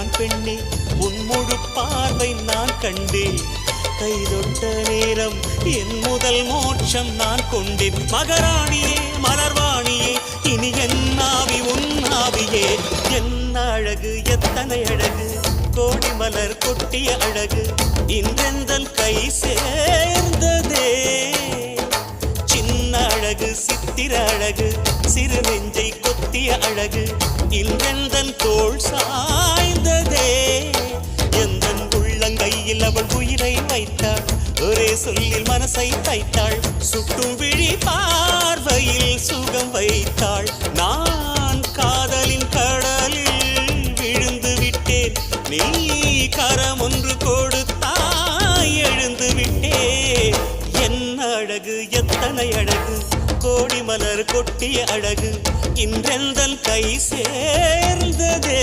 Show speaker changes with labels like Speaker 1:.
Speaker 1: நான் பெண்ணே உன் முழு பார்வை நான் கண்டேன் கைதொட்ட நேரம் என் முதல் மோட்சம் நான் கொண்டேன் மகராணியே மலர்வாணியே இனி என் ஆவி உன் ஆவியே என்ன அழகு எத்தனை அழகு கோடி மலர் கொட்டிய அழகு இன்றெந்தன் கை சேர்ந்ததே சின்ன அழகு சித்திர அழகு சிறு நெஞ்சை கொத்திய அழகு இன்றெந்தன் தோள் சாய்ந்ததே எந்தன் உள்ளங்கையில் அவள் உயிரை வைத்தாள் ஒரே சொல்லில் மனசை தைத்தாள் சுட்டும் விழி பார்வையில் சுகம் வைத்தாள் நான் காதலின் கடலில் விழுந்து விட்டேன் நீ கரம் ஒன்று கொடுத்தாய் எழுந்து விட்டேன் என்ன அழகு எத்தனை அழகு கோடி மலர் கொட்டிய அழகு இன்றெந்தன் கை சேர்ந்ததே